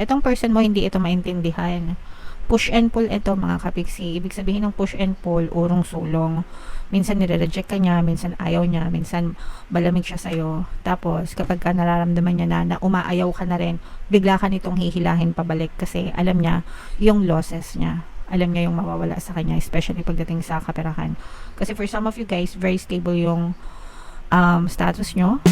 Itong person mo hindi ito maintindihan. Push and pull ito mga kapiksi. Ibig sabihin ng push and pull, urong-sulong. Minsan nire-reject ka niya, minsan ayaw niya, minsan malamig siya sa'yo. Tapos kapag ka nararamdaman niya na umaayaw ka na rin, bigla ka nitong hihilahin pabalik kasi alam niya yung losses niya. Alam niya yung mawawala sa kanya, especially pagdating sa kaperahan. Kasi for some of you guys, very stable yung status nyo.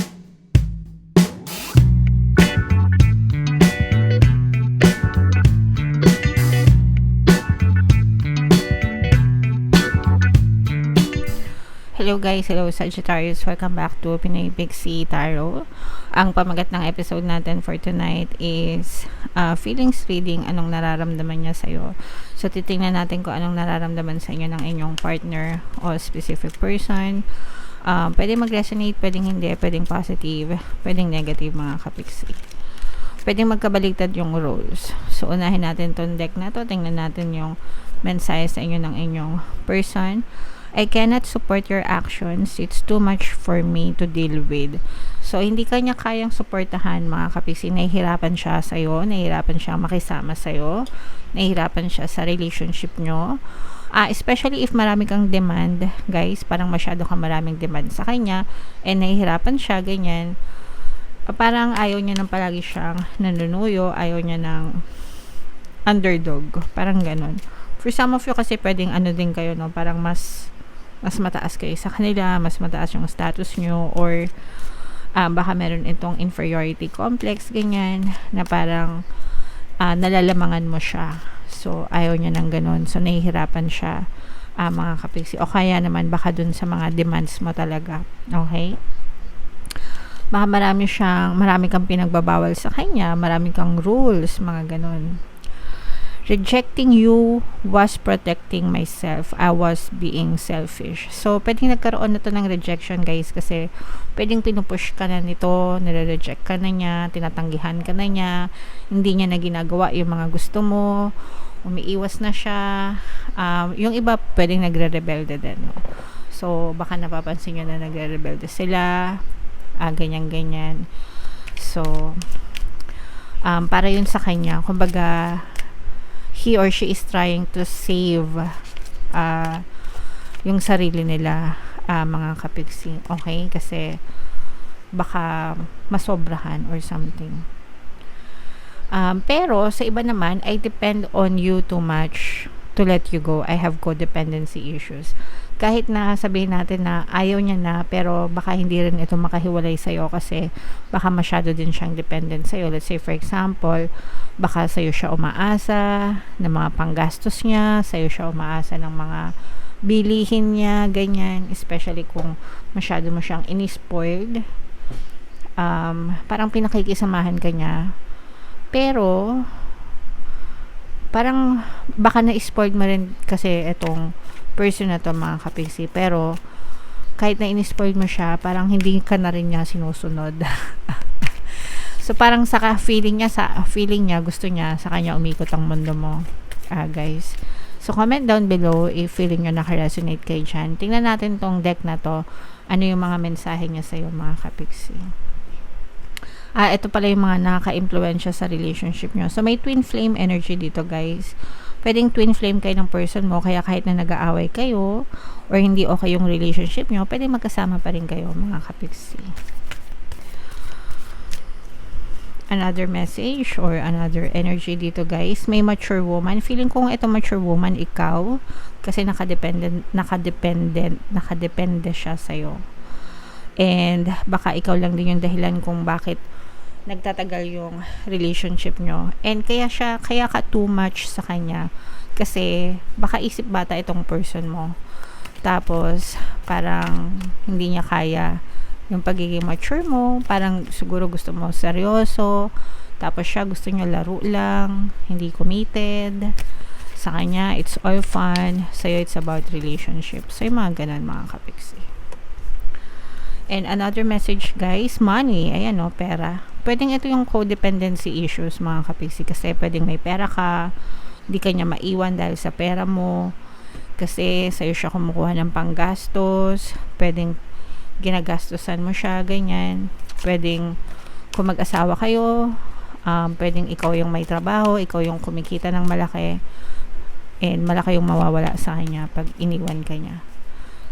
Hello guys, hello Sagittarius, welcome back to Pinoy Pixie Tarot. Ang pamagat ng episode natin for tonight is feelings reading, anong nararamdaman niya sa'yo. So titingnan natin kung anong nararamdaman sa inyo ng inyong partner o specific person. Pwede mag-resonate, pwedeng hindi, pwedeng positive, pwedeng negative mga kapiksi. Pwedeng magkabaligtad yung roles. So unahin natin tong deck na to, tingnan natin yung mensahe sa inyo ng inyong person. I cannot support your actions. It's too much for me to deal with. So, hindi kanya kayang suportahan mga kapiksi. Nahihirapan siya sa'yo. Nahihirapan siya makisama sa'yo. Nahihirapan siya sa relationship nyo. Especially if marami kang demand, guys. Parang masyado kang maraming demand sa kanya. And nahihirapan siya, ganyan. Parang ayaw niya ng palagi siyang nanunuyo. Ayaw niya ng underdog. Parang ganun. For some of you kasi pwedeng ano din kayo, no? Parang mas mataas kayo sa kanila, mas mataas yung status nyo, or baka meron itong inferiority complex, ganyan, na parang nalalamangan mo siya. So, ayaw niya ng ganun. So, nahihirapan siya, mga kapiksi. O kaya naman, baka dun sa mga demands mo talaga. Okay? Baka marami kang pinagbabawal sa kanya, marami kang rules, mga ganun. Rejecting you was protecting myself. I was being selfish. So, pwedeng nagkaroon na to ng rejection, guys, kasi pwedeng pinupush ka na nito, nire-reject ka na niya, tinatanggihan ka na niya, hindi niya na ginagawa yung mga gusto mo, umiiwas na siya. Yung iba, pwedeng nagre-rebelde din. No? So, baka napapansin nyo na nagre-rebelde sila, ganyan-ganyan. So, para yun sa kanya, kumbaga, he or she is trying to save yung sarili nila, mga kapiksi. Okay? Kasi baka masobrahan or something. Pero sa iba naman, I depend on you too much to let you go. I have codependency issues. Kahit na sabihin natin na ayaw niya na, pero baka hindi rin ito makahiwalay sa'yo kasi baka masyado din siyang dependent sa'yo. Let's say for example, baka sa'yo siya umaasa ng mga panggastos niya, sa'yo siya umaasa ng mga bilihin niya, ganyan. Especially kung masyado mo siyang inispoiled. Parang pinakikisamahan ka niya. Pero, parang baka na-spoiled mo rin kasi itong person na to mga kapiksi, pero kahit na in-spoil mo siya, parang hindi ka na rin niya sinusunod. So parang feeling niya gusto niya sa kanya umikot ang mundo mo, guys. So comment down below if feeling nyo naka-resonate kayo dyan. Tingnan natin tong deck na to, ano yung mga mensahe niya sa'yo mga kapiksi. Ito pala yung mga nakaka-impluensya sa relationship nyo. So may twin flame energy dito, guys. Pwedeng twin flame kayo ng person mo, kaya kahit na nag-aaway kayo or hindi okay yung relationship nyo, pwedeng magkasama pa rin kayo mga kapiksi. Another message or another energy dito, guys. May mature woman. Feeling ko ito mature woman, ikaw, kasi nakadepende siya sa'yo. And baka ikaw lang din yung dahilan kung bakit nagtatagal yung relationship nyo. And kaya ka too much sa kanya. Kasi baka isip bata itong person mo. Tapos, parang hindi niya kaya yung pagiging mature mo. Parang siguro gusto mo seryoso. Tapos siya gusto niya laro lang. Hindi committed. Sa kanya, it's all fun. Sa'yo, it's about relationship. So, yung mga ganun mga kapiksi. And another message, guys, money. Ayan, no, pera. Pwedeng ito yung codependency issues, mga kapiksi. Kasi pwedeng may pera ka, di ka niya maiwan dahil sa pera mo. Kasi sa'yo siya kumukuha ng panggastos. Pwedeng ginagastosan mo siya, ganyan. Pwedeng kung mag-asawa kayo, Pwedeng ikaw yung may trabaho, ikaw yung kumikita ng malaki, and malaki yung mawawala sa kanya pag iniwan ka niya.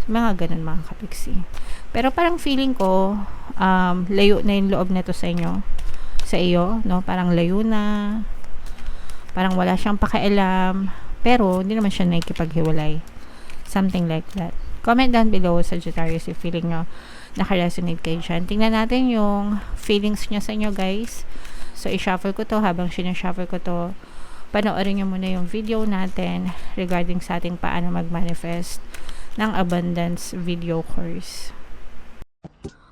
So, mga ganun mga kapiksi. Pero parang feeling ko, layo na yung loob nito sa inyo, sa iyo, no? Parang layo na, parang wala siyang pakialam, pero hindi naman siya nakikipaghiwalay. Something like that. Comment down below, Sagittarius, if feeling nyo naka-resonate kayo dyan. Tingnan natin yung feelings niya sa inyo, guys. So, i-shuffle ko to. Habang sinashuffle ko to, panoorin nyo muna yung video natin regarding sa ating paano mag-manifest ng abundance video course.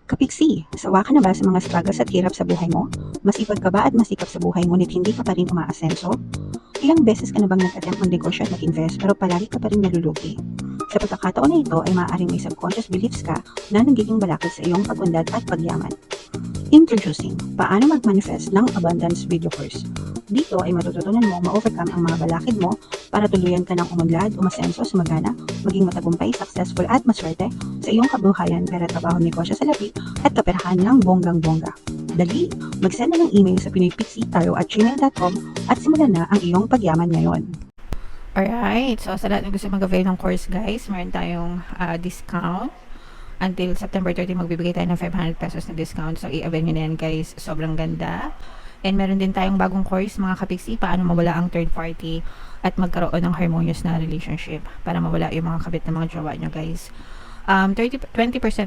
Kapiksi, sawa ka na ba sa mga struggles at hirap sa buhay mo? Masipag ka ba at masikap sa buhay ngunit hindi ka pa rin umaasenso? Ilang beses ka na bang nag-attempt mag-negosyo at mag-invest pero palagi ka pa rin nalulugi? Sa pagkakataon na ito ay maaaring may subconscious beliefs ka na nagiging balakid sa iyong pag-unlad at pagyaman. Introducing, paano mag-manifest ng abundance video course. Dito ay matututunan mo ma-overcome ang mga balakid mo para tuluyan ka ng umunlad, umasenso, sumagana, maging matagumpay, successful at maswerte sa iyong kabuhayan, pera, trabaho, negosyo sa labi at kaperahan ng bonggang-bongga. Dali, mag-send na ng email sa pinoypixie@gmail.com at simulan na ang iyong pagyaman ngayon. Alright, so sa lahat ng gusto mag-avail ng course, guys, meron tayong discount. Until September 30, magbibigay tayo ng 500 pesos na discount. So, i-avail nyo na yan, guys. Sobrang ganda. And meron din tayong bagong course, mga kapiksi, paano mawala ang third party at magkaroon ng harmonious na relationship para mawala yung mga kabit na mga jowa nyo, guys. 20%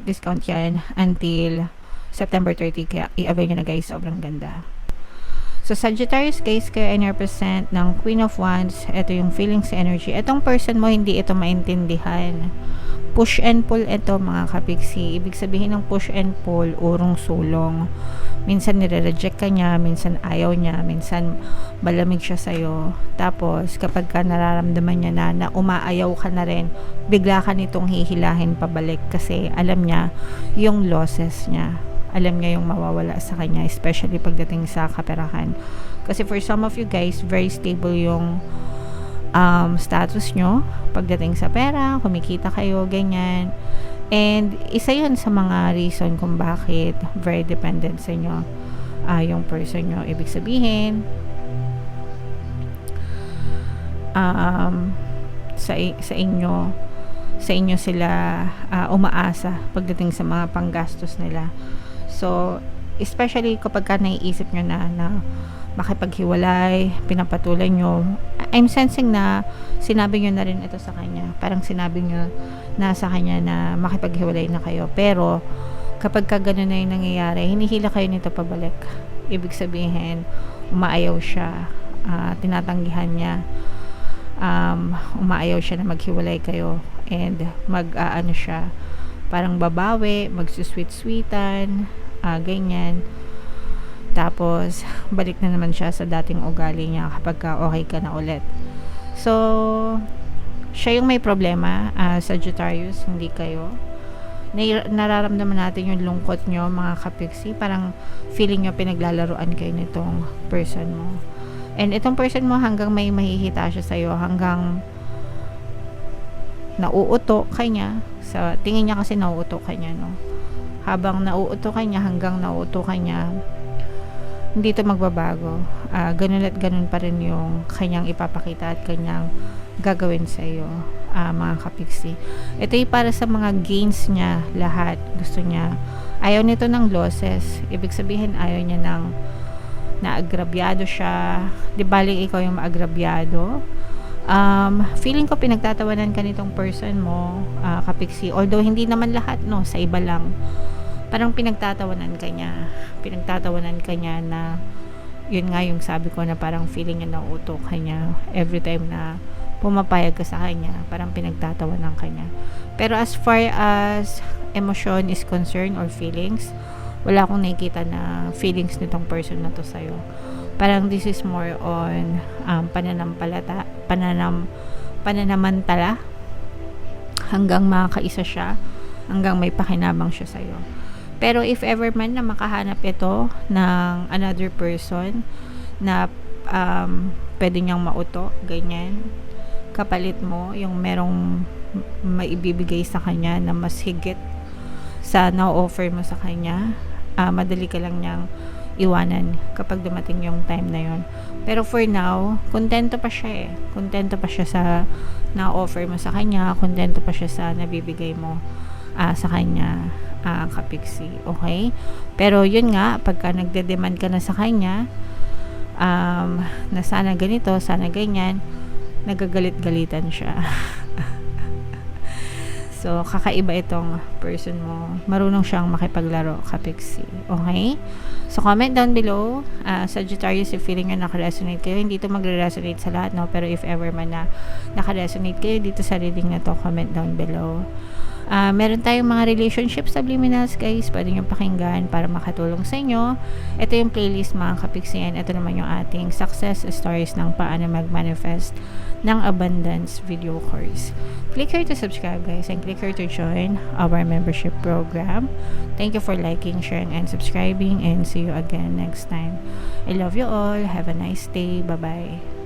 discount yan until September 30. Kaya i-avail nyo na, guys. Sobrang ganda. So, Sagittarius, guys, kayo ay represent ng Queen of Wands. Ito yung feelings energy. Itong person mo, hindi ito maintindihan. Push and pull ito, mga kapiksi. Ibig sabihin ng push and pull, urong sulong. Minsan nire-reject ka niya, minsan ayaw niya, minsan malamig siya sa'yo. Tapos, kapag ka nararamdaman niya na umaayaw ka na rin, bigla ka nitong hihilahin pabalik kasi alam niya yung losses niya. Alam niya yung mawawala sa kanya, especially pagdating sa kaperahan. Kasi for some of you guys, very stable yung status nyo pagdating sa pera, kumikita kayo, ganyan. And isa yun sa mga reason kung bakit very dependent sa inyo yung person nyo. Ibig sabihin, sa inyo sila umaasa pagdating sa mga panggastos nila. So, especially kapag ka naiisip nyo na makipaghiwalay, pinapatulan nyo, I'm sensing na sinabi nyo na rin ito sa kanya. Parang sinabi nyo na sa kanya na makipaghiwalay na kayo. Pero, kapag ka gano'n na yung nangyayari, hinihila kayo nito pabalik. Ibig sabihin, umaayaw siya, tinatanggihan niya, umaayaw siya na maghiwalay kayo, and mag-aano siya, parang babawi, magsusweet-sweetan, ganyan. Tapos, balik na naman siya sa dating ugali niya kapag okay ka na ulit. So, siya yung may problema, Sagittarius, hindi kayo. Nararamdaman natin yung lungkot nyo, mga kapiksi. Parang feeling nyo pinaglalaruan kayo nitong person mo. And itong person mo hanggang may mahihita siya sa'yo, hanggang nauuto kanya. Sa tingin niya kasi nauuto kanya, no? Habang nauuto kanya, hanggang nauuto kanya, hindi ito magbabago. Ganun at ganun pa rin yung kanyang ipapakita at kanyang gagawin sa iyo, mga kapiksi. Ito ay para sa mga gains niya lahat. Gusto niya. Ayaw nito ng losses. Ibig sabihin, ayaw niya ng naagrabyado siya. Di baling ikaw yung maagrabyado. Feeling ko pinagtatawanan ka nitong person mo, kapiksi. Although, hindi naman lahat, no? Sa iba lang. Parang pinagtatawanan ka niya na yun nga yung sabi ko na parang feeling niya nauuto ka niya every time na pumapayag ka sa kanya, parang pinagtatawanan ka niya. Pero as far as emotion is concerned or feelings, wala akong nakikita na feelings nitong person na to sa'yo. Parang this is more on pananamantala hanggang makakaisa siya, hanggang may pakinabang siya sa'yo. Pero if ever man na makahanap ito ng another person na pwede niyang mauto, ganyan, kapalit mo, yung merong maibibigay sa kanya na mas higit sa na-offer mo sa kanya, madali ka lang niyang iwanan kapag dumating yung time na yon. Pero for now, kontento pa siya Kontento pa siya sa na-offer mo sa kanya, kontento pa siya sa nabibigay mo sa kanya, kapiksi. Okay? Pero yun nga, pagka nagde-demand ka na sa kanya, na sana ganito, sana ganyan, nagagalit-galitan siya. So, kakaiba itong person mo. Marunong siyang makipaglaro, kapiksi. Okay? So, comment down below. Sagittarius, if feeling nyo nakaresonate kayo, hindi ito magre-resonate sa lahat, no? Pero if ever man na nakaresonate kayo dito sa reading na to, comment down below. Meron tayong mga relationship subliminals, guys. Pwede nyo pakinggan para makatulong sa inyo. Ito yung playlist, mga kapiksiyan. Ito naman yung ating success stories ng paano mag-manifest ng abundance video course. Click here to subscribe, guys, and click here to join our membership program. Thank you for liking, sharing, and subscribing, and see you again next time. I love you all. Have a nice day. Bye-bye.